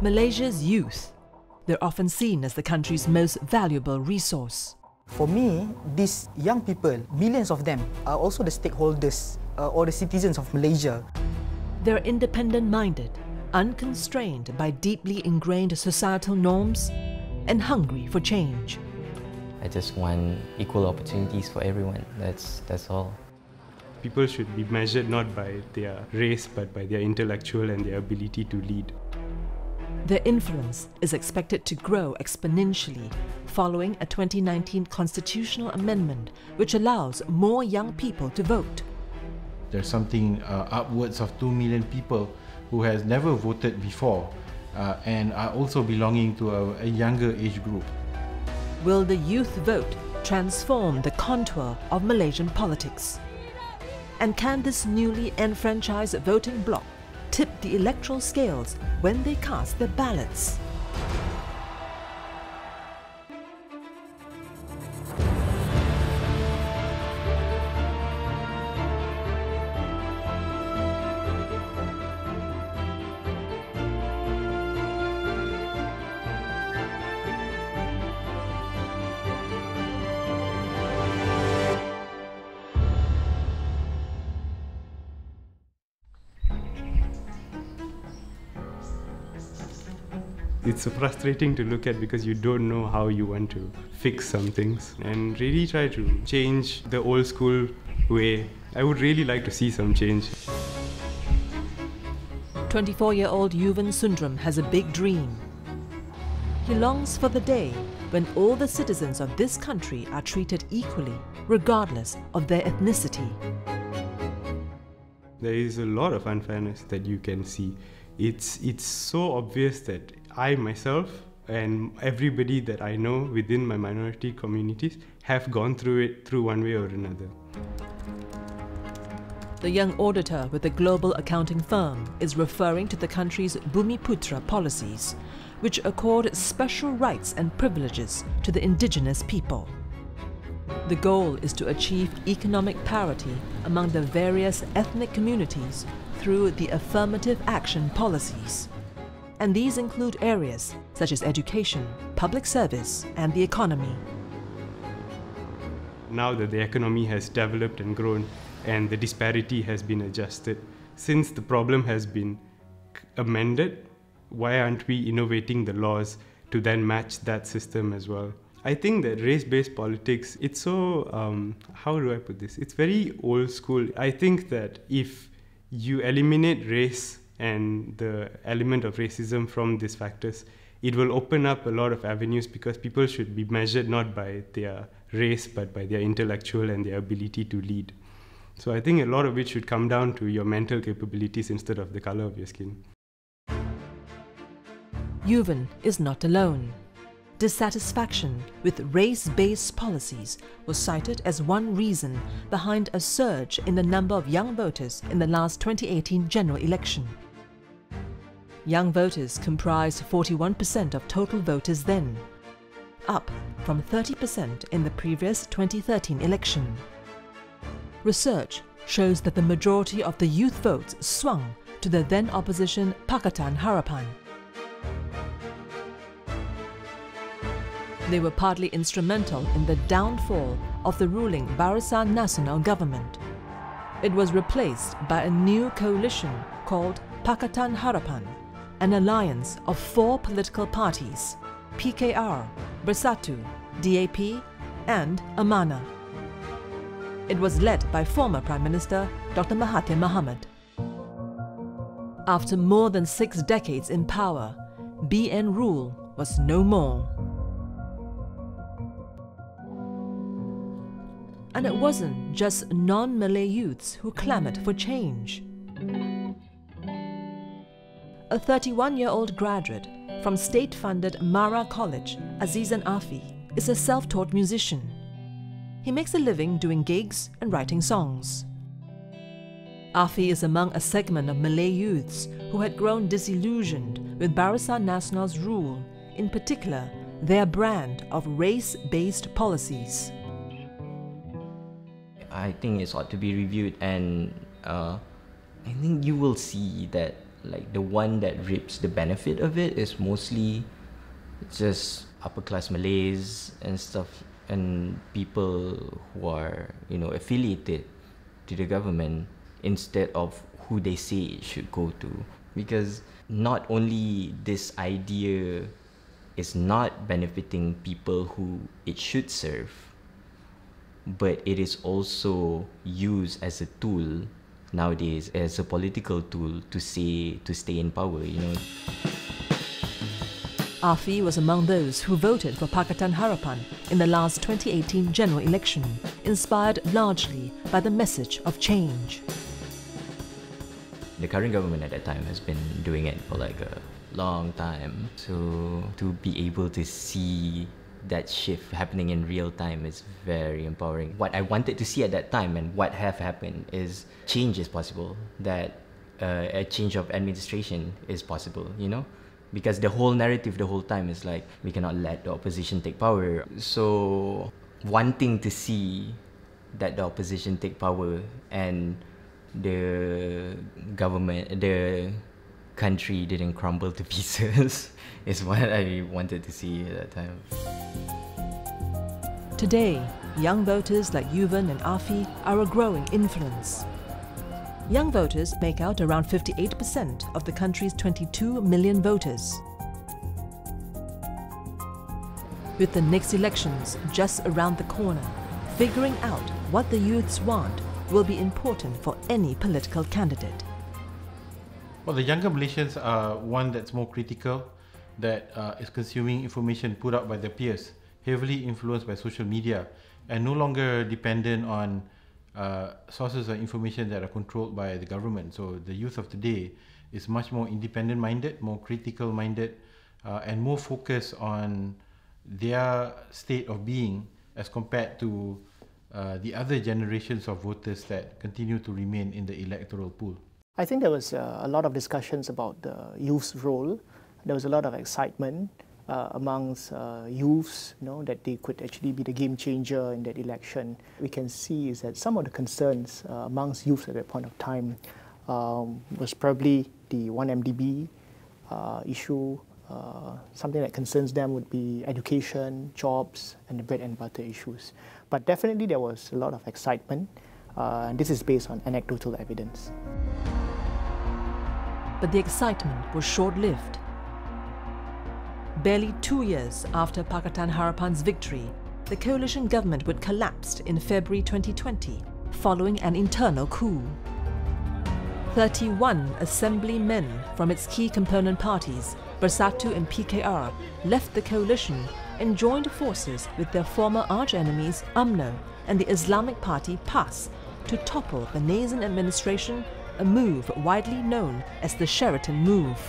Malaysia's youth. They're often seen as the country's most valuable resource. For me, these young people, millions of them, are also the stakeholders or the citizens of Malaysia. They're independent-minded, unconstrained by deeply ingrained societal norms, and hungry for change. I just want equal opportunities for everyone. That's all. People should be measured not by their race but by their intellectual and their ability to lead. Their influence is expected to grow exponentially following a 2019 constitutional amendment which allows more young people to vote. There's something upwards of 2 million people who has never voted before and are also belonging to a younger age group. Will the youth vote transform the contour of Malaysian politics? And can this newly enfranchised voting bloc tip the electoral scales when they cast their ballots? It's so frustrating to look at because you don't know how you want to fix some things and really try to change the old school way. I would really like to see some change. 24-year-old Yuvan Sundram has a big dream. He longs for the day when all the citizens of this country are treated equally, regardless of their ethnicity. There is a lot of unfairness that you can see. It's so obvious that I myself and everybody that I know within my minority communities have gone through it through one way or another. The young auditor with the global accounting firm is referring to the country's Bumiputra policies, which accord special rights and privileges to the indigenous people. The goal is to achieve economic parity among the various ethnic communities through the affirmative action policies. And these include areas such as education, public service, and the economy. Now that the economy has developed and grown and the disparity has been adjusted, since the problem has been amended, why aren't we innovating the laws to then match that system as well? I think that race-based politics, it's so, how do I put this? It's very old school. I think that if you eliminate race and the element of racism from these factors, it will open up a lot of avenues because people should be measured not by their race but by their intellectual and their ability to lead. So I think a lot of it should come down to your mental capabilities instead of the color of your skin. Yuvan is not alone. Dissatisfaction with race-based policies was cited as one reason behind a surge in the number of young voters in the last 2018 general election. Young voters comprised 41% of total voters then, up from 30% in the previous 2013 election. Research shows that the majority of the youth votes swung to the then opposition Pakatan Harapan. They were partly instrumental in the downfall of the ruling Barisan Nasional government. It was replaced by a new coalition called Pakatan Harapan, an alliance of 4 political parties: PKR, Bersatu, DAP, and Amanah. It was led by former Prime Minister Dr. Mahathir Mohamad. After more than 6 decades in power, BN rule was no more. And it wasn't just non-Malay youths who clamoured for change. A 31-year-old graduate from state-funded Mara College, Azizan Afi, is a self-taught musician. He makes a living doing gigs and writing songs. Afi is among a segment of Malay youths who had grown disillusioned with Barisan Nasional's rule, in particular their brand of race-based policies. I think it ought to be reviewed, and I think you will see that like the one that reaps the benefit of it is mostly just upper class Malays and stuff, and people who are, you know, affiliated to the government instead of who they say it should go to. Because not only this idea is not benefiting people who it should serve, but it is also used as a tool nowadays, as a political tool to stay in power, you know. Afi was among those who voted for Pakatan Harapan in the last 2018 general election, inspired largely by the message of change. The current government at that time has been doing it for like a long time. So to be able to see that shift happening in real time is very empowering. What I wanted to see at that time and what have happened is change is possible, that a change of administration is possible, you know? Because the whole narrative the whole time is like, we cannot let the opposition take power. So wanting to see that the opposition take power and the government, the country didn't crumble to pieces is what I wanted to see at that time. Today, young voters like Yuvan and Afi are a growing influence. Young voters make out around 58% of the country's 22 million voters. With the next elections just around the corner, figuring out what the youths want will be important for any political candidate. Well, the younger Malaysians are one that's more critical, that is consuming information put out by their peers, heavily influenced by social media, and no longer dependent on sources of information that are controlled by the government. So the youth of today is much more independent-minded, more critical-minded, and more focused on their state of being as compared to the other generations of voters that continue to remain in the electoral pool. I think there was a lot of discussions about the youth's role. There was a lot of excitement amongst youths, you know, that they could actually be the game changer in that election. We can see is that some of the concerns amongst youth at that point of time was probably the 1MDB issue. Something that concerns them would be education, jobs, and the bread and butter issues. But definitely there was a lot of excitement. And this is based on anecdotal evidence. But the excitement was short-lived. Barely 2 years after Pakatan Harapan's victory, the coalition government would collapse in February 2020, following an internal coup. 31 assemblymen from its key component parties, Bersatu and PKR, left the coalition and joined forces with their former arch-enemies UMNO and the Islamic party PAS to topple the Nazan administration, a move widely known as the Sheraton Move.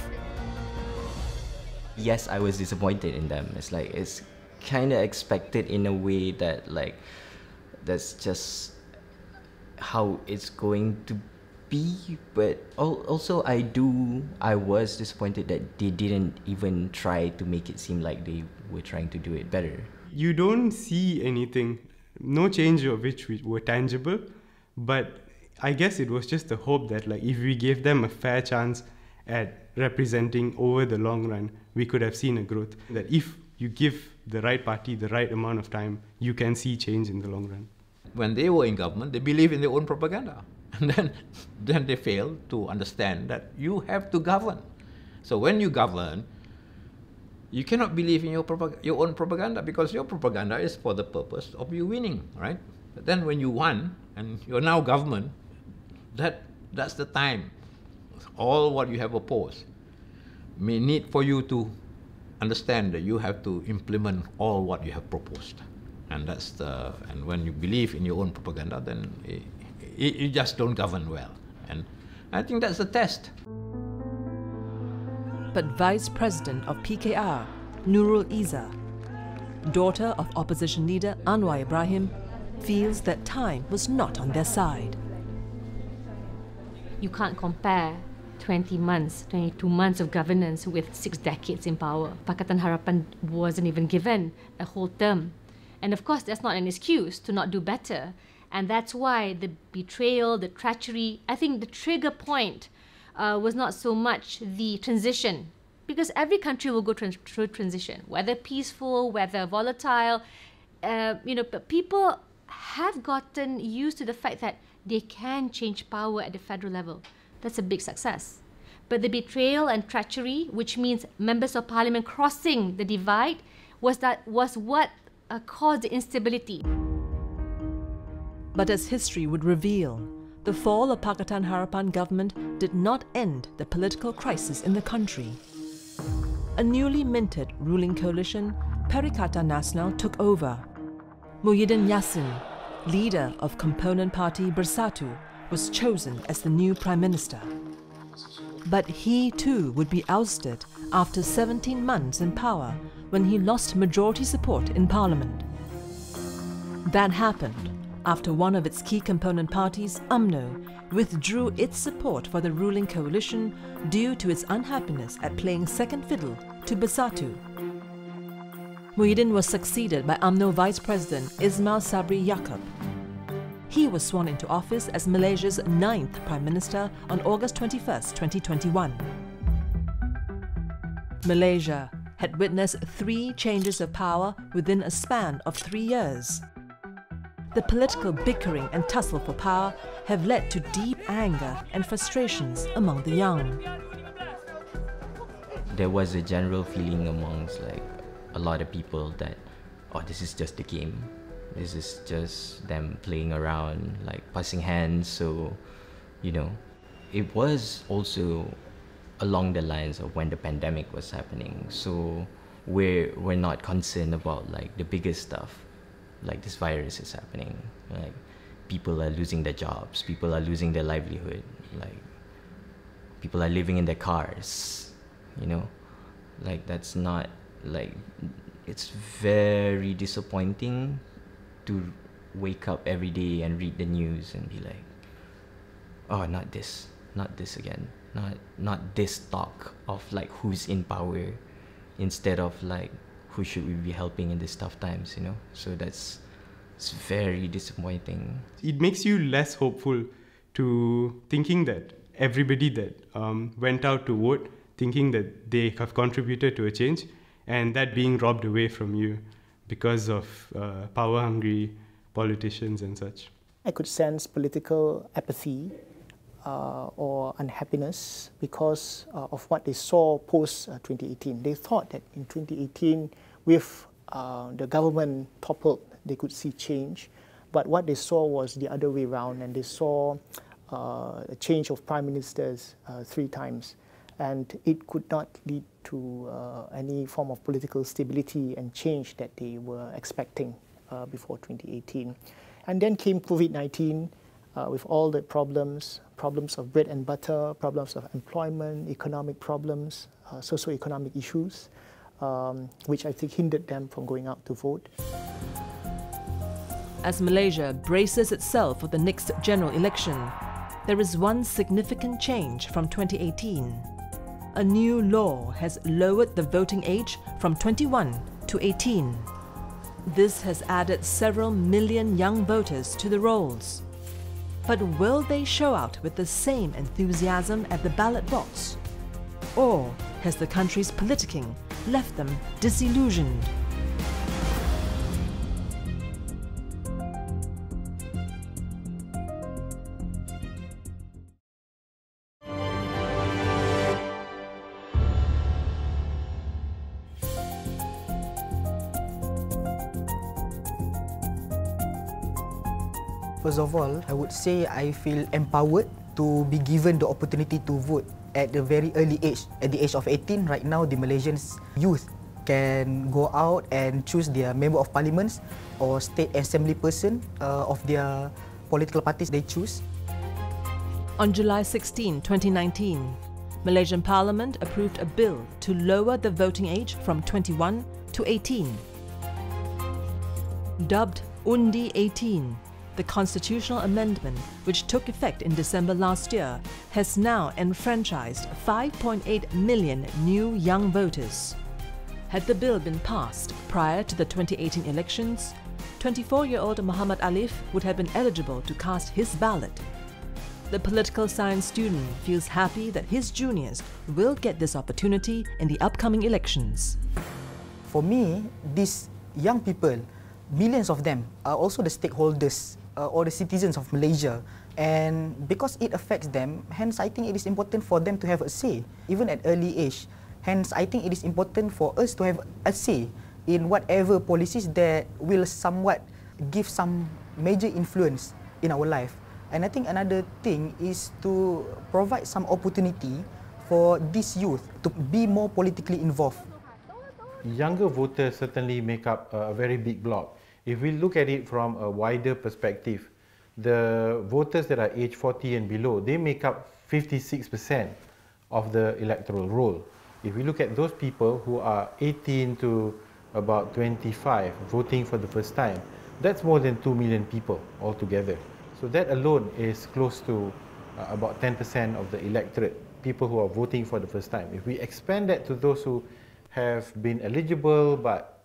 Yes, I was disappointed in them. It's like, it's kind of expected in a way that like, that's just how it's going to be. But also I was disappointed that they didn't even try to make it seem like they were trying to do it better. You don't see anything, no change of which were tangible, but I guess it was just the hope that like if we gave them a fair chance at representing over the long run, we could have seen a growth. That if you give the right party the right amount of time, you can see change in the long run. When they were in government, they believed in their own propaganda. And then they failed to understand that you have to govern. So when you govern, you cannot believe in your own propaganda, because your propaganda is for the purpose of you winning, right? But then when you won and you're now government, that's the time. All what you have opposed may need for you to understand that you have to implement all what you have proposed, and and when you believe in your own propaganda, then you just don't govern well, and I think that's the test. But Vice President of PKR, Nurul Izzah, daughter of opposition leader Anwar Ibrahim, feels that time was not on their side. You can't compare 20 months, 22 months of governance with 6 decades in power. Pakatan Harapan wasn't even given a whole term. And of course, that's not an excuse to not do better. And that's why the betrayal, the treachery, I think the trigger point was not so much the transition, because every country will go through transition, whether peaceful, whether volatile. But people have gotten used to the fact that they can change power at the federal level. That's a big success. But the betrayal and treachery, which means members of parliament crossing the divide, was what caused the instability. But as history would reveal, the fall of Pakatan Harapan government did not end the political crisis in the country. A newly minted ruling coalition, Perikatan Nasional, took over. Muhyiddin Yassin, leader of component party Bersatu, was chosen as the new Prime Minister. But he too would be ousted after 17 months in power when he lost majority support in Parliament. That happened after one of its key component parties, UMNO, withdrew its support for the ruling coalition due to its unhappiness at playing second fiddle to Bersatu. Muhyiddin was succeeded by UMNO Vice President Ismail Sabri Yaakob. He was sworn into office as Malaysia's 9th Prime Minister on August 21, 2021. Malaysia had witnessed 3 changes of power within a span of 3 years. The political bickering and tussle for power have led to deep anger and frustrations among the young. There was a general feeling amongst a lot of people that, oh, this is just a game. This is just them playing around, passing hands. So, it was also along the lines of when the pandemic was happening. So we're not concerned about the bigger stuff, this virus is happening. People are losing their jobs, people are losing their livelihood, people are living in their cars, that's not it's very disappointing to wake up every day and read the news and be like, oh, not this again, not this talk of who's in power instead of who should we be helping in these tough times, so it's very disappointing. It makes you less hopeful to thinking that everybody that went out to vote, thinking that they have contributed to a change, and that being robbed away from you because of power-hungry politicians and such. I could sense political apathy or unhappiness because of what they saw post-2018. They thought that in 2018, with the government toppled, they could see change. But what they saw was the other way around, and they saw a change of prime ministers 3 times. And it could not lead to any form of political stability and change that they were expecting before 2018. And then came COVID-19 with all the problems of bread and butter, problems of employment, economic problems, socio-economic issues, which I think hindered them from going out to vote. As Malaysia braces itself for the next general election, there is one significant change from 2018. A new law has lowered the voting age from 21 to 18. This has added several million young voters to the rolls. But will they show out with the same enthusiasm at the ballot box? Or has the country's politicking left them disillusioned? First of all, I would say I feel empowered to be given the opportunity to vote at a very early age. At the age of 18, right now, the Malaysian youth can go out and choose their member of parliaments or state assembly person of their political parties they choose. On July 16, 2019, Malaysian Parliament approved a bill to lower the voting age from 21 to 18. Dubbed Undi 18, the constitutional amendment, which took effect in December last year, has now enfranchised 5.8 million new young voters. Had the bill been passed prior to the 2018 elections, 24-year-old Muhammad Alif would have been eligible to cast his ballot. The political science student feels happy that his juniors will get this opportunity in the upcoming elections. For me, these young people, millions of them, are also the stakeholders or the citizens of Malaysia. And because it affects them, hence I think it is important for them to have a say, even at early age. Hence, I think it is important for us to have a say in whatever policies that will somewhat give some major influence in our life. And I think another thing is to provide some opportunity for this youth to be more politically involved. Younger voters certainly make up a very big block. If we look at it from a wider perspective, the voters that are age 40 and below, they make up 56% of the electoral roll. If we look at those people who are 18 to about 25 voting for the first time, that's more than 2 million people altogether. So that alone is close to about 10% of the electorate, people who are voting for the first time. If we expand that to those who have been eligible but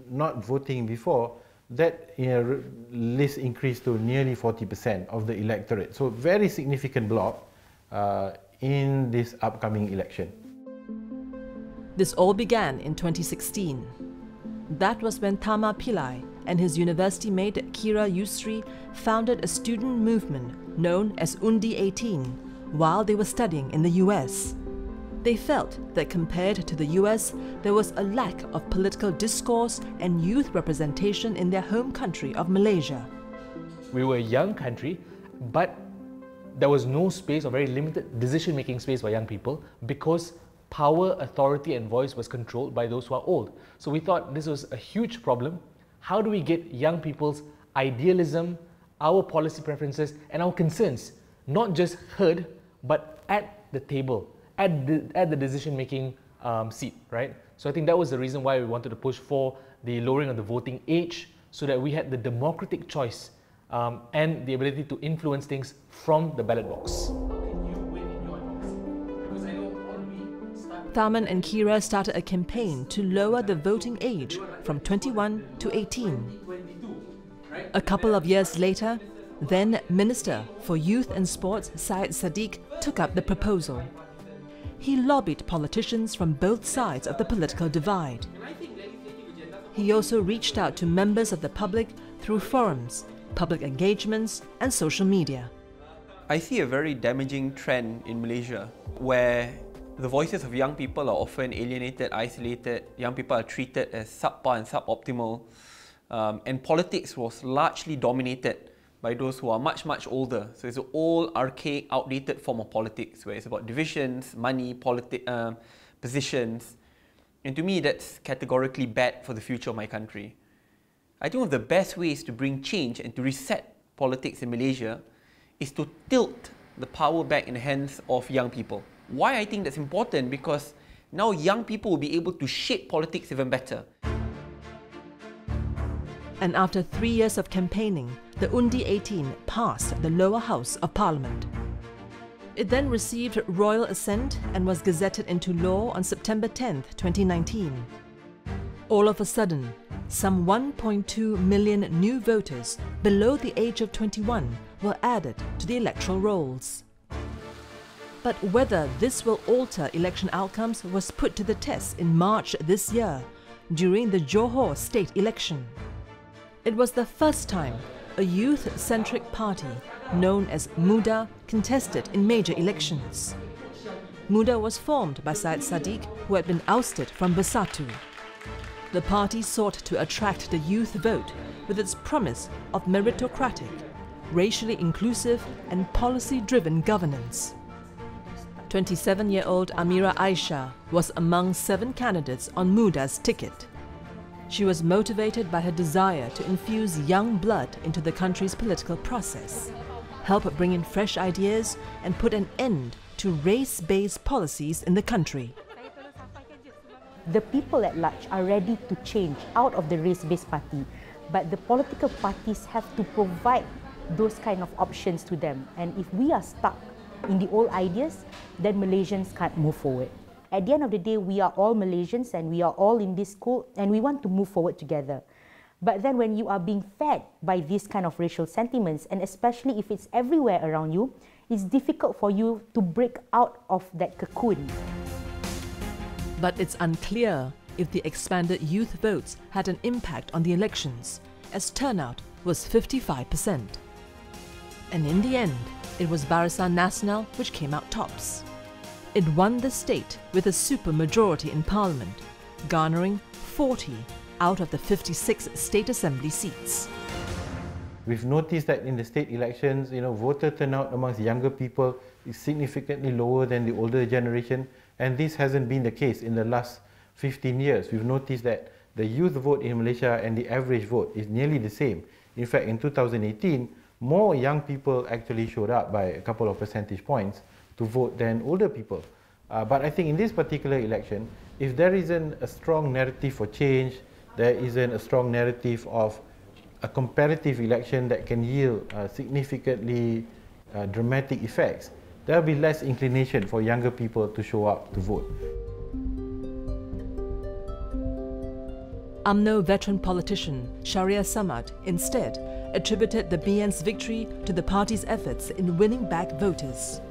not voting before, that list increased to nearly 40% of the electorate. So very significant block in this upcoming election. This all began in 2016. That was when Tama Pillai and his university mate Kira Yusri founded a student movement known as Undi 18 while they were studying in the US. They felt that compared to the US, there was a lack of political discourse and youth representation in their home country of Malaysia. We were a young country, but there was no space or very limited decision-making space for young people because power, authority and voice was controlled by those who are old. So we thought this was a huge problem. How do we get young people's idealism, our policy preferences and our concerns not just heard, but at the table, at the decision-making seat, right? So I think that was the reason why we wanted to push for the lowering of the voting age so that we had the democratic choice and the ability to influence things from the ballot box. Tharman and Kira started a campaign to lower the voting age from 21 to 18. A couple of years later, then Minister for Youth and Sports Syed Sadiq took up the proposal. He lobbied politicians from both sides of the political divide. He also reached out to members of the public through forums, public engagements and social media. I see a very damaging trend in Malaysia where the voices of young people are often alienated, isolated, young people are treated as subpar and suboptimal, and politics was largely dominated by those who are much, much older. So it's an old, archaic, outdated form of politics where it's about divisions, money, positions. And to me, that's categorically bad for the future of my country. I think one of the best ways to bring change and to reset politics in Malaysia is to tilt the power back in the hands of young people. Why I think that's important? Because now young people will be able to shape politics even better. And after 3 years of campaigning, the Undi 18 passed the lower house of Parliament. It then received royal assent and was gazetted into law on September 10, 2019. All of a sudden, some 1.2 million new voters below the age of 21 were added to the electoral rolls. But whether this will alter election outcomes was put to the test in March this year, during the Johor state election. It was the first time a youth-centric party known as MUDA contested in major elections. MUDA was formed by Syed Sadiq, who had been ousted from Bersatu. The party sought to attract the youth vote with its promise of meritocratic, racially inclusive and policy-driven governance. 27-year-old Amira Aisha was among 7 candidates on MUDA's ticket. She was motivated by her desire to infuse young blood into the country's political process, help bring in fresh ideas and put an end to race-based policies in the country. The people at large are ready to change out of the race-based party, but the political parties have to provide those kind of options to them. And if we are stuck in the old ideas, then Malaysians can't move forward. At the end of the day, we are all Malaysians and we are all in this school and we want to move forward together. But then when you are being fed by these kind of racial sentiments, and especially if it's everywhere around you, it's difficult for you to break out of that cocoon. But it's unclear if the expanded youth votes had an impact on the elections, as turnout was 55%. And in the end, it was Barisan Nasional which came out tops. It won the state with a supermajority in parliament, garnering 40 out of the 56 state assembly seats. We've noticed that in the state elections, voter turnout amongst younger people is significantly lower than the older generation, and this hasn't been the case in the last 15 years. We've noticed that the youth vote in Malaysia and the average vote is nearly the same. In fact, in 2018, more young people actually showed up by a couple of percentage points to vote than older people. But I think in this particular election, if there isn't a strong narrative for change, there isn't a strong narrative of a comparative election that can yield significantly dramatic effects, there will be less inclination for younger people to show up to vote. UMNO veteran politician Shahriar Samad instead attributed the BN's victory to the party's efforts in winning back voters.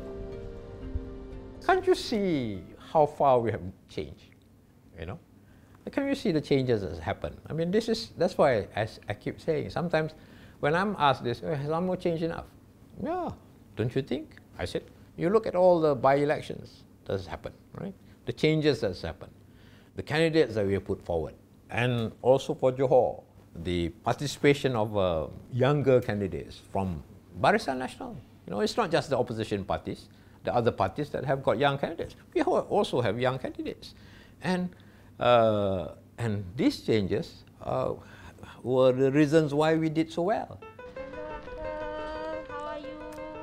Can't you see how far we have changed? Can you see the changes that happen? I mean, that's why, as I keep saying, sometimes when I'm asked this, has UMNO changed enough? Yeah, don't you think? I said, you look at all the by-elections that's happened, right? The changes that's happened, the candidates that we have put forward, and also for Johor, the participation of younger candidates from Barisan Nasional. It's not just the opposition parties, the other parties that have got young candidates. We also have young candidates. And these changes were the reasons why we did so well.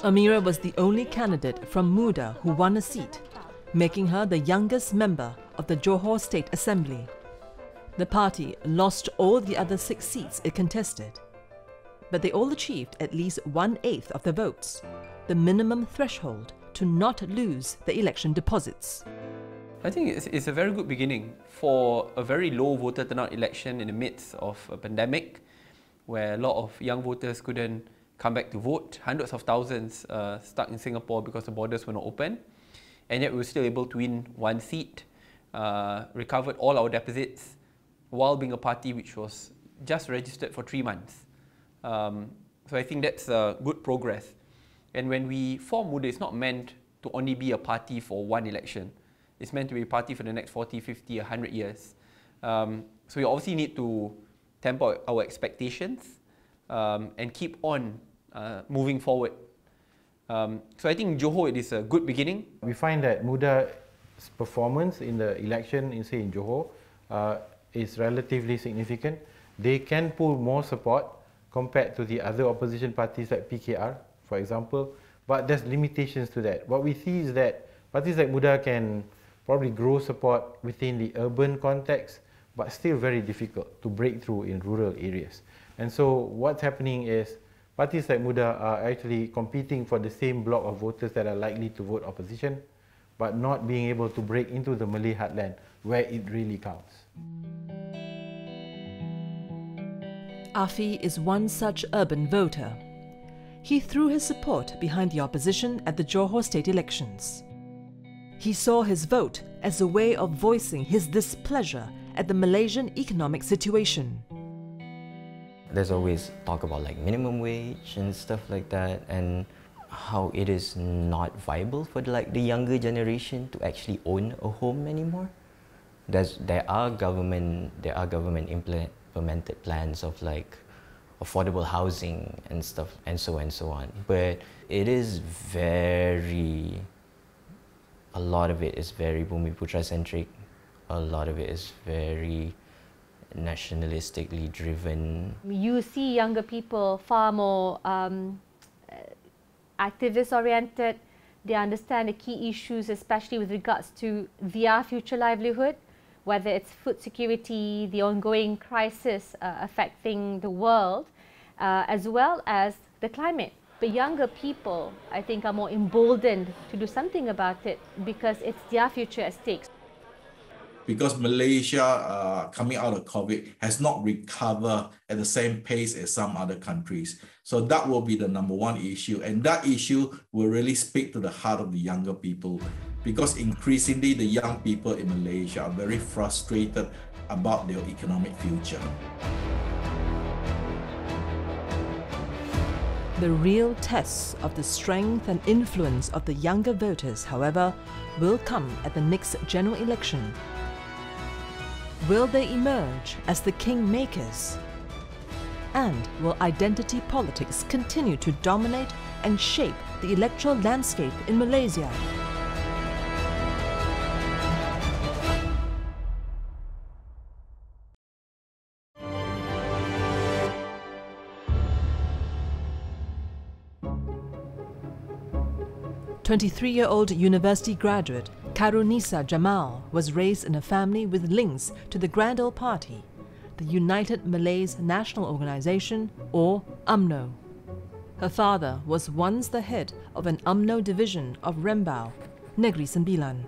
Amira was the only candidate from Muda who won a seat, making her the youngest member of the Johor State Assembly. The party lost all the other 6 seats it contested, but they all achieved at least 1/8 of the votes, the minimum threshold to not lose the election deposits. I think it's a very good beginning for a very low voter turnout election in the midst of a pandemic where a lot of young voters couldn't come back to vote. Hundreds of thousands stuck in Singapore because the borders were not open, and yet we were still able to win 1 seat, recovered all our deposits while being a party which was just registered for 3 months. So I think that's good progress. And when we form Muda, it's not meant to only be a party for 1 election. It's meant to be a party for the next 40, 50, 100 years. So we obviously need to temper our expectations and keep on moving forward. So I think Johor, it is a good beginning. We find that Muda's performance in the election, say in Johor, is relatively significant. They can pull more support compared to the other opposition parties like PKR, for example, but there's limitations to that. What we see is that parties like Muda can probably grow support within the urban context, but still very difficult to break through in rural areas. And so what's happening is parties like Muda are actually competing for the same block of voters that are likely to vote opposition, but not being able to break into the Malay heartland where it really counts. Afi is one such urban voter. He threw his support behind the opposition at the Johor state elections. He saw his vote as a way of voicing his displeasure at the Malaysian economic situation. There's always talk about like minimum wage and stuff like that, and how it is not viable for the younger generation to actually own a home anymore. There are government implemented plans of like affordable housing and stuff and so on, but it is a lot of it is very Bumiputra centric. A lot of it is very nationalistically driven. You see younger people far more activist oriented. They understand the key issues, especially with regards to their future livelihood, whether it's food security, the ongoing crisis affecting the world, as well as the climate. But younger people, I think, are more emboldened to do something about it because it's their future at stake. because Malaysia, coming out of COVID, has not recovered at the same pace as some other countries. So that will be the number one issue. And that issue will really speak to the heart of the younger people, because increasingly the young people in Malaysia are very frustrated about their economic future. The real tests of the strength and influence of the younger voters, however, will come at the next general election. Will they emerge as the kingmakers? And will identity politics continue to dominate and shape the electoral landscape in Malaysia? "23-year-old university graduate Karunisa Jamal was raised in a family with links to the Grand Old Party, the United Malays National Organisation, or UMNO. Her father was once the head of an UMNO division of Rembau, Negeri Sembilan.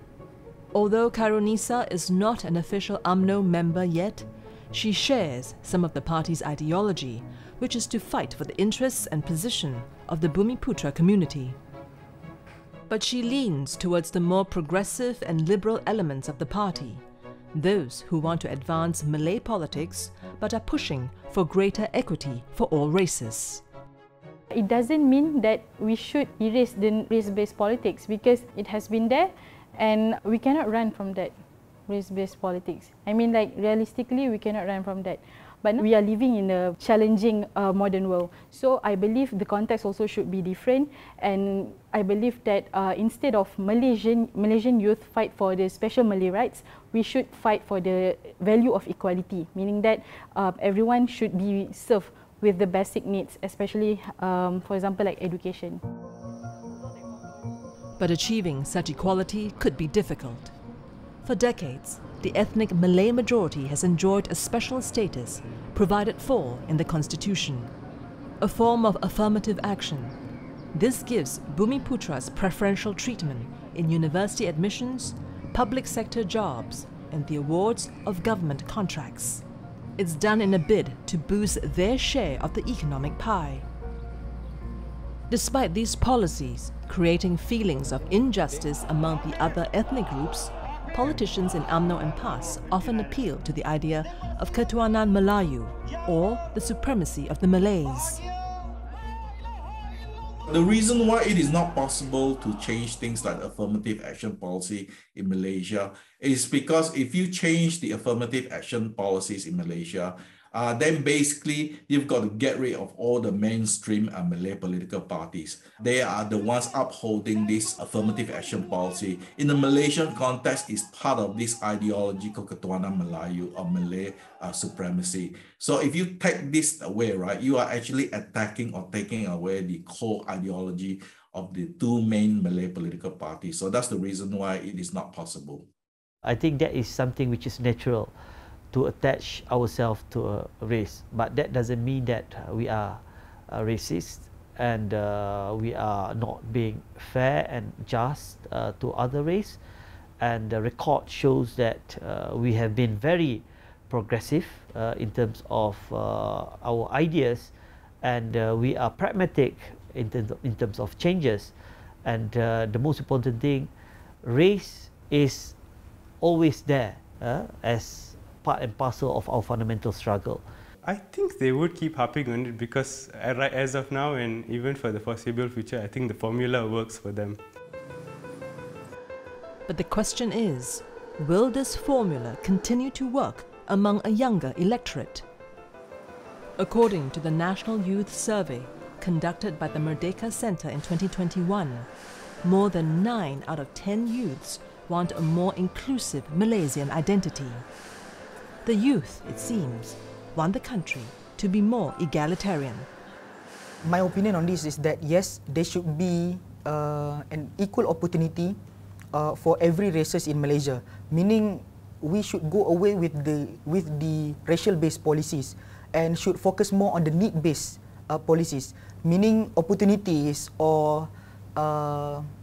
Although Karunisa is not an official UMNO member yet, she shares some of the party's ideology, which is to fight for the interests and position of the Bumiputra community. But she leans towards the more progressive and liberal elements of the party, those who want to advance Malay politics but are pushing for greater equity for all races. It doesn't mean that we should erase the race-based politics, because it has been there and we cannot run from that race-based politics. I mean, like, realistically, we cannot run from that. But we are living in a challenging modern world. So I believe the context also should be different, and I believe that instead of Malaysian youth fight for the special Malay rights, we should fight for the value of equality, meaning that everyone should be served with the basic needs, especially, for example, like education. But achieving such equality could be difficult. For decades, the ethnic Malay majority has enjoyed a special status provided for in the Constitution, a form of affirmative action. This gives Bumiputras preferential treatment in university admissions, public sector jobs, and the awards of government contracts. It's done in a bid to boost their share of the economic pie. Despite these policies creating feelings of injustice among the other ethnic groups, politicians in UMNO and PAS often appeal to the idea of Ketuanan Melayu, or the supremacy of the Malays. The reason why it is not possible to change things like affirmative action policy in Malaysia is because if you change the affirmative action policies in Malaysia, then basically you've got to get rid of all the mainstream Malay political parties. They are the ones upholding this affirmative action policy. In the Malaysian context, it's part of this ideology called Ketuanan Melayu, or Malay supremacy. So if you take this away, right, you are actually attacking or taking away the core ideology of the two main Malay political parties. So that's the reason why it is not possible. I think that is something which is natural, to attach ourselves to a race, but that doesn't mean that we are racist and we are not being fair and just to other race. And the record shows that we have been very progressive in terms of our ideas, and we are pragmatic in terms of changes. And the most important thing, race is always there as part and parcel of our fundamental struggle. I think they would keep harping on it because as of now and even for the foreseeable future, I think the formula works for them. But the question is, will this formula continue to work among a younger electorate? According to the National Youth Survey conducted by the Merdeka Centre in 2021, more than 9 out of 10 youths want a more inclusive Malaysian identity. The youth, it seems, want the country to be more egalitarian. My opinion on this is that yes, there should be an equal opportunity for every races in Malaysia. Meaning, we should go away with the racial-based policies and should focus more on the need-based policies. Meaning, opportunities or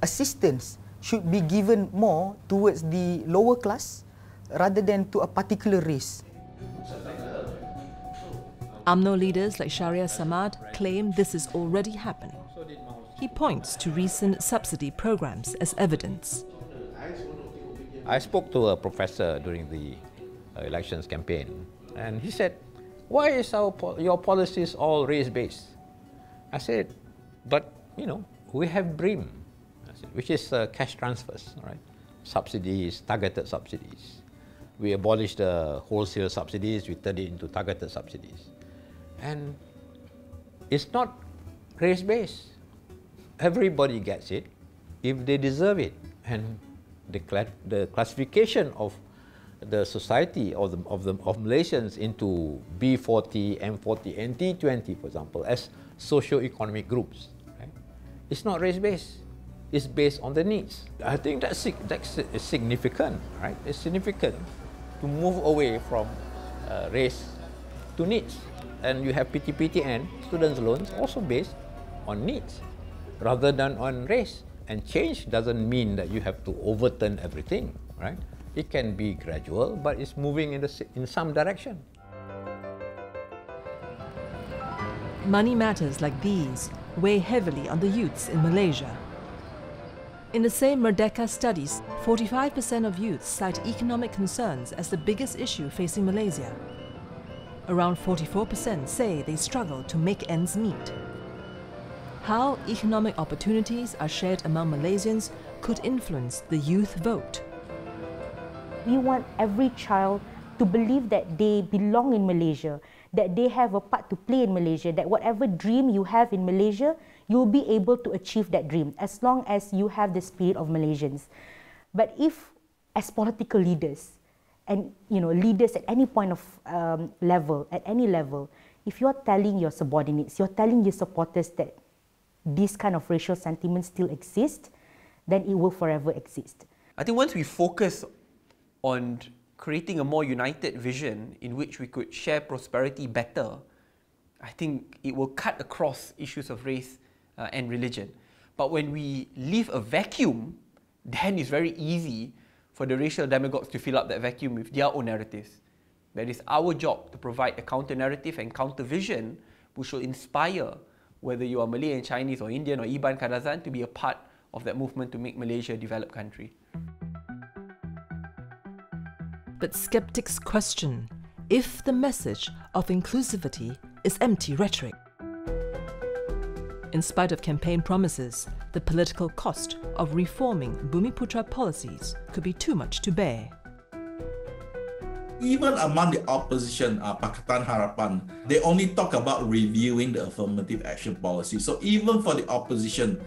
assistance should be given more towards the lower class rather than to a particular race. UMNO leaders like Shahriar Samad claim this is already happening. He points to recent subsidy programs as evidence. I spoke to a professor during the elections campaign, and he said, "Why is your policies all race-based?" I said, "But we have BRIM, which is cash transfers, right? Subsidies, targeted subsidies. We abolished the wholesale subsidies, we turned it into targeted subsidies. And it's not race-based. Everybody gets it if they deserve it. And the classification of the society of Malaysians into B40, M40, and T20, for example, as socio-economic groups, right? It's not race-based. It's based on the needs. I think that's significant, right? It's significant to move away from race to needs. And you have PTPTN, students' loans, also based on needs rather than on race. And change doesn't mean that you have to overturn everything, right? It can be gradual, but it's moving in some direction. Money matters like these weigh heavily on the youths in Malaysia. In the same Merdeka studies, 45% of youths cite economic concerns as the biggest issue facing Malaysia. Around 44% say they struggle to make ends meet. How economic opportunities are shared among Malaysians could influence the youth vote. We want every child to believe that they belong in Malaysia, that they have a part to play in Malaysia, that whatever dream you have in Malaysia, you'll be able to achieve that dream as long as you have the spirit of Malaysians. But if, as political leaders, and leaders at any point of level, at any level, if you're telling your subordinates, you're telling your supporters that this kind of racial sentiments still exist, then it will forever exist. I think once we focus on creating a more united vision in which we could share prosperity better, I think it will cut across issues of race and religion. But when we leave a vacuum, then it's very easy for the racial demagogues to fill up that vacuum with their own narratives. That is our job to provide a counter-narrative and counter-vision which will inspire whether you are Malay and Chinese or Indian or Iban Kadazan to be a part of that movement to make Malaysia a developed country. But skeptics question if the message of inclusivity is empty rhetoric. In spite of campaign promises, the political cost of reforming Bumiputra policies could be too much to bear. Even among the opposition, Pakatan Harapan, they only talk about reviewing the affirmative action policy. So even for the opposition,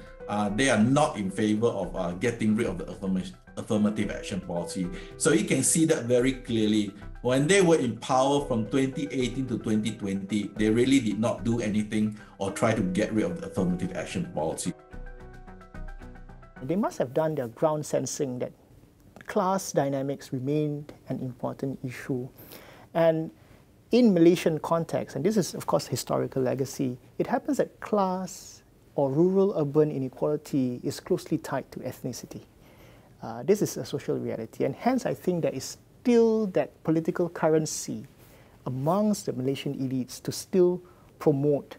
they are not in favor of getting rid of the affirmative action policy. So you can see that very clearly. When they were in power from 2018 to 2020, they really did not do anything or try to get rid of the affirmative action policy. They must have done their ground sensing that class dynamics remained an important issue. And in Malaysian context, and this is of course historical legacy, it happens that class or rural-urban inequality is closely tied to ethnicity. This is a social reality, and hence I think there is still that political currency amongst the Malaysian elites to still promote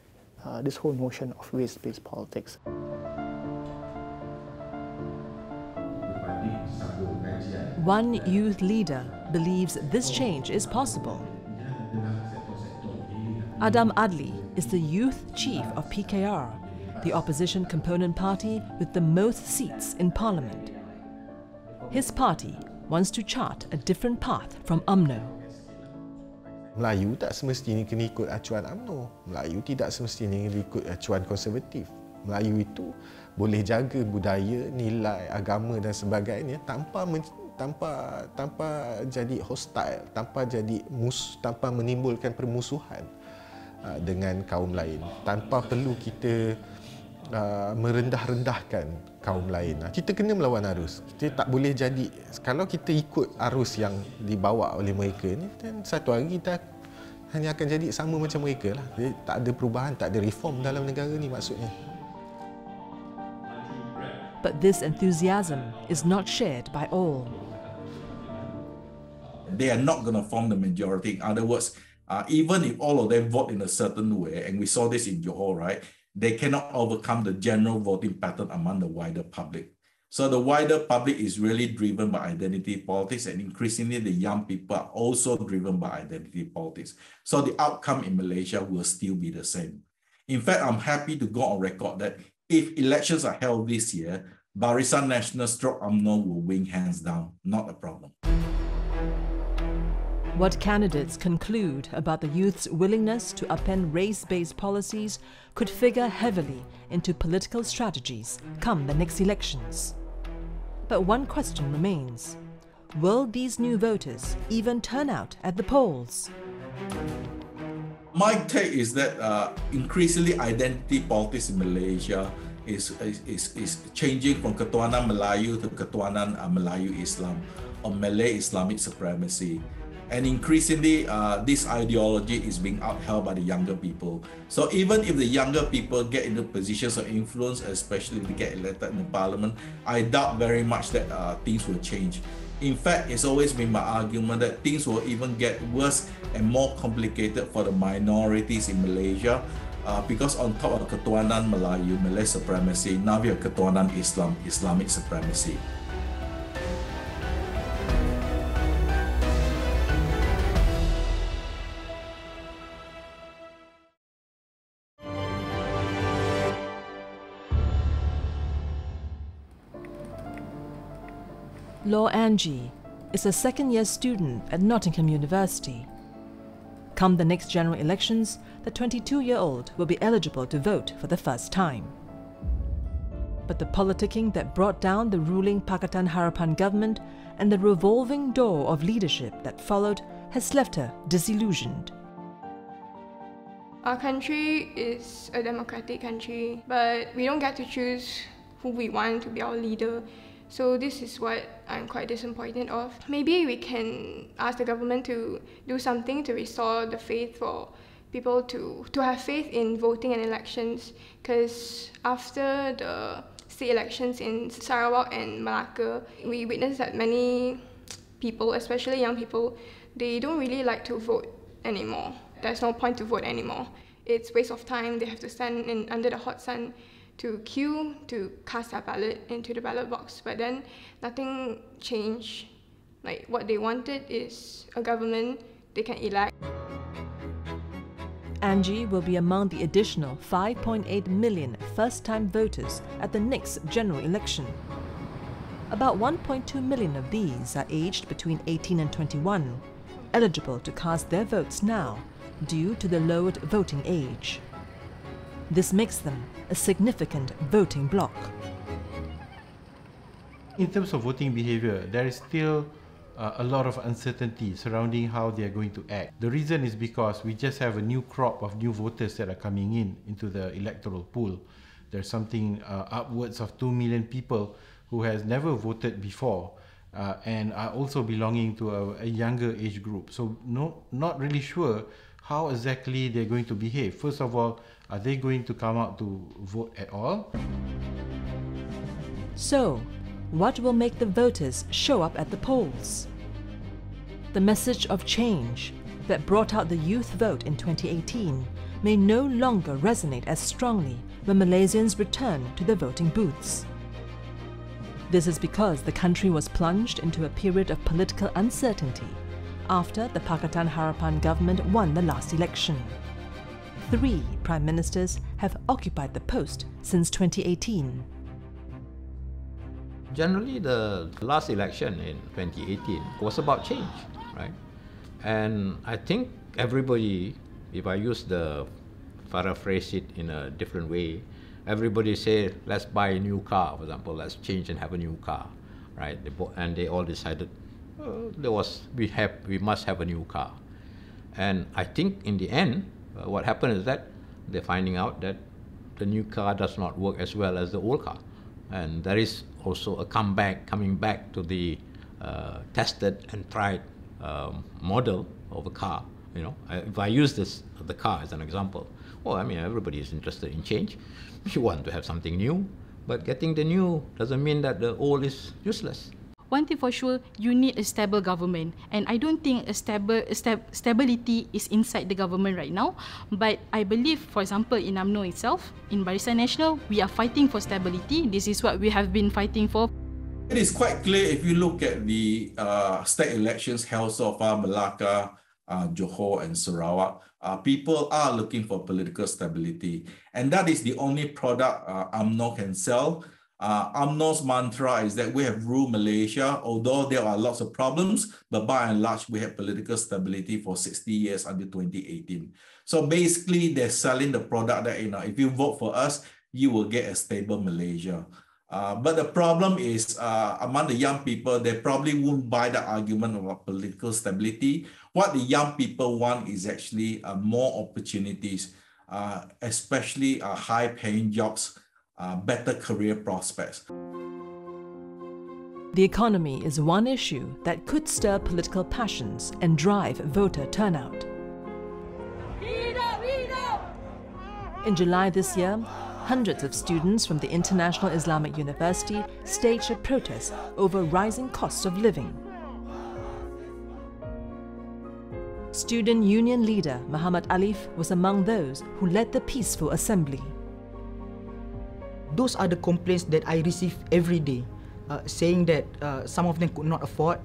this whole notion of race-based politics. One youth leader believes this change is possible. Adam Adli is the youth chief of PKR, the opposition component party with the most seats in parliament. His party wants to chart a different path from UMNO. Melayu tak semestinya kena ikut acuan UMNO. Melayu tidak semestinya kena ikut acuan konservatif. Melayu itu boleh jaga budaya, nilai, agama dan sebagainya tanpa jadi hostile, tanpa menimbulkan permusuhan dengan kaum lain, tanpa perlu kita merendah-rendahkan kaum lain. Kita kena melawan arus. Kita tak boleh jadi, kalau kita ikut arus yang dibawa oleh mereka ni, dan satu hari kita hanya akan jadi sama macam mereka lah. Jadi, tak ada perubahan, tak ada reform dalam negara ni maksudnya. But this enthusiasm is not shared by all. They are not going to form the majority. In other words, even if all of them vote in a certain way, and we saw this in Johor, right, they cannot overcome the general voting pattern among the wider public. So the wider public is really driven by identity politics, and increasingly the young people are also driven by identity politics. So the outcome in Malaysia will still be the same. In fact, I'm happy to go on record that if elections are held this year, Barisan Nasional / UMNO will win hands down, not a problem. What candidates conclude about the youth's willingness to upend race-based policies could figure heavily into political strategies come the next elections. But one question remains: will these new voters even turn out at the polls? My take is that increasingly identity politics in Malaysia is changing from Ketuanan Melayu to Ketuanan Melayu Islam, or Malay Islamic supremacy. And increasingly, this ideology is being upheld by the younger people. So even if the younger people get into positions of influence, especially if they get elected in the parliament, I doubt very much that things will change. In fact, it's always been my argument that things will even get worse and more complicated for the minorities in Malaysia, because on top of Ketuanan Melayu, Malay supremacy, now we have Ketuanan Islam, Islamic supremacy. Law Angie is a second-year student at Nottingham University. Come the next general elections, the 22-year-old will be eligible to vote for the first time. But the politicking that brought down the ruling Pakatan Harapan government and the revolving door of leadership that followed has left her disillusioned. Our country is a democratic country, but we don't get to choose who we want to be our leader. So this is what I'm quite disappointed of. Maybe we can ask the government to do something to restore the faith for people to have faith in voting and elections, because after the state elections in Sarawak and Malacca, we witnessed that many people, especially young people, they don't really like to vote anymore. There's no point to vote anymore. It's a waste of time. They have to stand under the hot sun to queue to cast their ballot into the ballot box, but then nothing changed. Like, what they wanted is a government they can elect. Angie will be among the additional 5.8 million first-time voters at the next general election. About 1.2 million of these are aged between 18 and 21, eligible to cast their votes now due to the lowered voting age. This makes them a significant voting bloc. In terms of voting behaviour, there is still a lot of uncertainty surrounding how they are going to act. The reason is because we just have a new crop of new voters that are coming into the electoral pool. There's something upwards of 2 million people who has never voted before and are also belonging to a younger age group. So not really sure how exactly they're going to behave. First of all, are they going to come out to vote at all? So, what will make the voters show up at the polls? The message of change that brought out the youth vote in 2018 may no longer resonate as strongly when Malaysians return to the voting booths. This is because the country was plunged into a period of political uncertainty after the Pakatan Harapan government won the last election. 3 prime ministers have occupied the post since 2018. Generally, the last election in 2018 was about change, right? And I think everybody, if I use the paraphrase it in a different way, everybody say, let's buy a new car, for example, let's change and have a new car, right? And they all decided we must have a new car. And I think in the end, what happened is that they're finding out that the new car does not work as well as the old car. And there is also a coming back to the tested and tried model of a car. You know, if I use the car as an example, well, I mean, everybody is interested in change. You want to have something new, but getting the new doesn't mean that the old is useless. one thing for sure, you need a stable government. And I don't think a stability is inside the government right now. But I believe, for example, in UMNO itself, in Barisan Nasional, we are fighting for stability. This is what we have been fighting for. It is quite clear if you look at the state elections held so far, Melaka, Johor and Sarawak, people are looking for political stability. And that is the only product UMNO can sell. UMNO's mantra is that we have ruled Malaysia, although there are lots of problems, but by and large, we have political stability for 60 years until 2018. So basically, they're selling the product that, if you vote for us, you will get a stable Malaysia. But the problem is, among the young people, they probably won't buy the argument about political stability. What the young people want is actually more opportunities, especially high-paying jobs, better career prospects. The economy is one issue that could stir political passions and drive voter turnout. In July this year, hundreds of students from the International Islamic University staged a protest over rising costs of living. Student Union leader Muhammad Alif was among those who led the peaceful assembly. Those are the complaints that I receive every day, saying that some of them could not afford,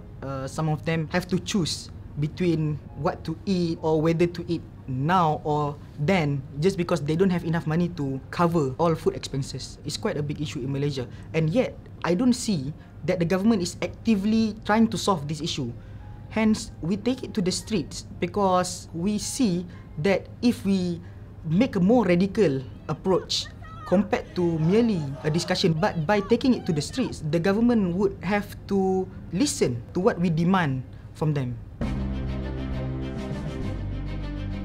some of them have to choose between what to eat or whether to eat now or then, just because they don't have enough money to cover all food expenses. It's quite a big issue in Malaysia, and yet I don't see that the government is actively trying to solve this issue. Hence, we take it to the streets because we see that if we make a more radical approach compared to merely a discussion, but by taking it to the streets, the government would have to listen to what we demand from them.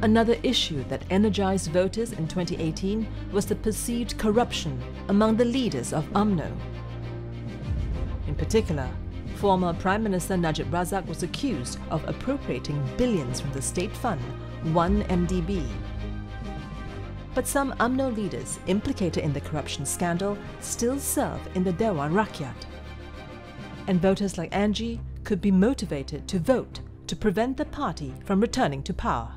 Another issue that energized voters in 2018 was the perceived corruption among the leaders of UMNO. In particular, former Prime Minister Najib Razak was accused of appropriating billions from the state fund, 1MDB. But some UMNO leaders implicated in the corruption scandal still serve in the Dewan Rakyat. And voters like Angie could be motivated to vote to prevent the party from returning to power.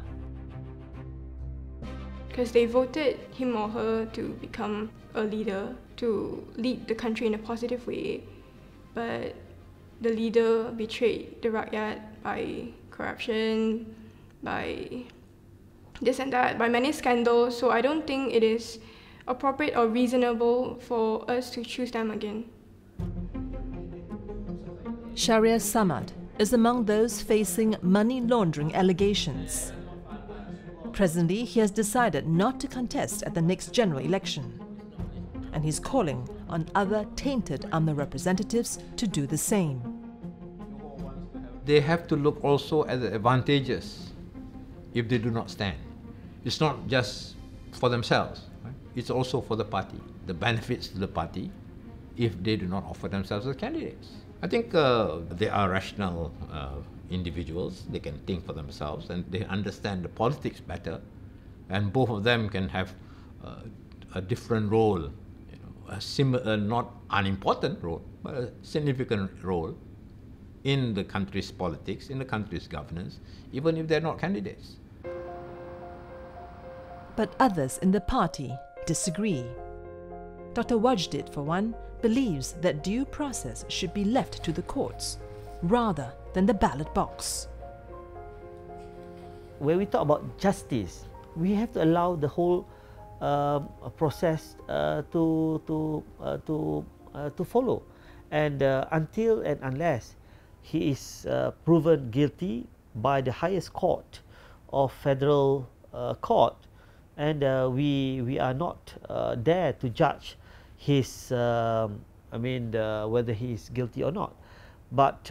Because they voted him or her to become a leader, to lead the country in a positive way, but the leader betrayed the Rakyat by corruption, by this and that, by many scandals, so I don't think it is appropriate or reasonable for us to choose them again. Shahriar Samad is among those facing money laundering allegations. Presently, he has decided not to contest at the next general election, and he's calling on other tainted UMNO representatives to do the same. They have to look also at the advantages if they do not stand. It's not just for themselves, right? It's also for the party, the benefits to the party if they do not offer themselves as candidates. I think they are rational individuals. They can think for themselves and they understand the politics better, and both of them can have a different role, a similar, not unimportant role, but a significant role in the country's politics, in the country's governance, even if they're not candidates. But others in the party disagree. Dr. Wajdid, for one, believes that due process should be left to the courts rather than the ballot box. When we talk about justice, we have to allow the whole process to follow, and until and unless he is proven guilty by the highest court of federal court, and we are not there to judge his whether he is guilty or not. But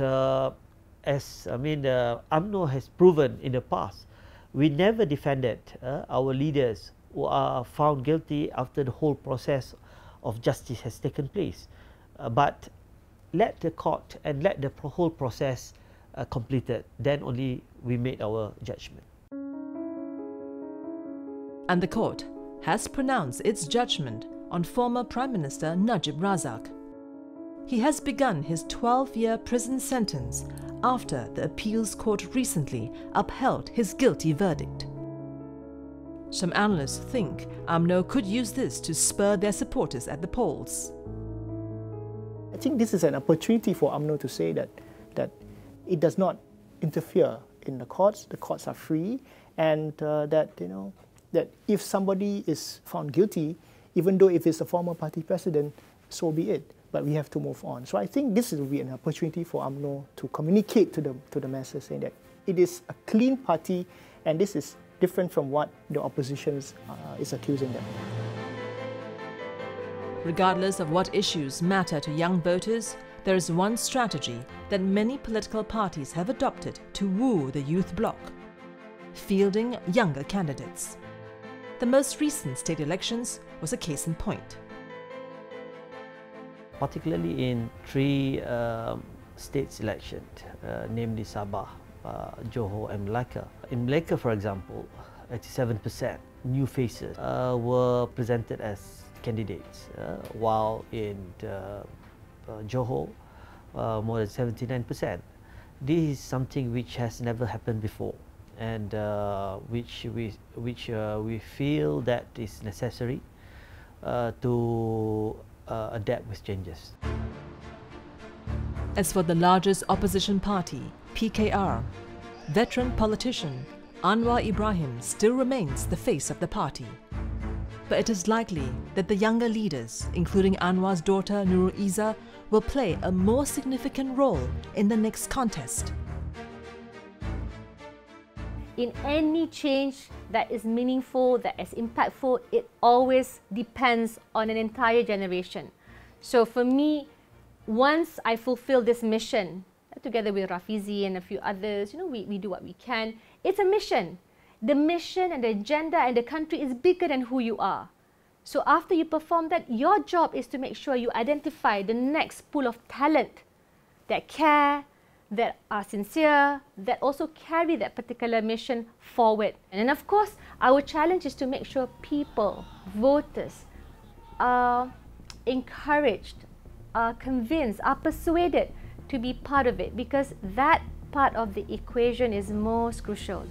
as UMNO has proven in the past, we never defended our leaders who are found guilty after the whole process of justice has taken place. But let the court and let the whole process completed, then only we made our judgment. And the court has pronounced its judgment on former Prime Minister Najib Razak. He has begun his 12-year prison sentence after the appeals court recently upheld his guilty verdict. Some analysts think UMNO could use this to spur their supporters at the polls. I think this is an opportunity for UMNO to say that it does not interfere in the courts are free, and that if somebody is found guilty, even though if it's a former party president, so be it. But we have to move on. So I think this will be an opportunity for UMNO to communicate to the masses, saying that it is a clean party, and this is different from what the opposition is accusing them. Regardless of what issues matter to young voters, there is one strategy that many political parties have adopted to woo the youth bloc: fielding younger candidates. The most recent state elections was a case in point. Particularly in three states elections, namely Sabah, Johor and Melaka. In Melaka, for example, 87% new faces were presented as candidates, while in Johor, more than 79%. This is something which has never happened before, and which we feel that is necessary to adapt with changes. As for the largest opposition party, PKR, veteran politician Anwar Ibrahim still remains the face of the party. But it is likely that the younger leaders, including Anwar's daughter Nurul Izzah, will play a more significant role in the next contest. In any change that is meaningful, that is impactful, it always depends on an entire generation. So for me, once I fulfill this mission, together with Rafizi and a few others, we do what we can. It's a mission. The mission and the agenda and the country is bigger than who you are. So after you perform that, your job is to make sure you identify the next pool of talent that care, that are sincere, that also carry that particular mission forward. And then of course, our challenge is to make sure people, voters, are encouraged, are convinced, are persuaded to be part of it, because that part of the equation is most crucial.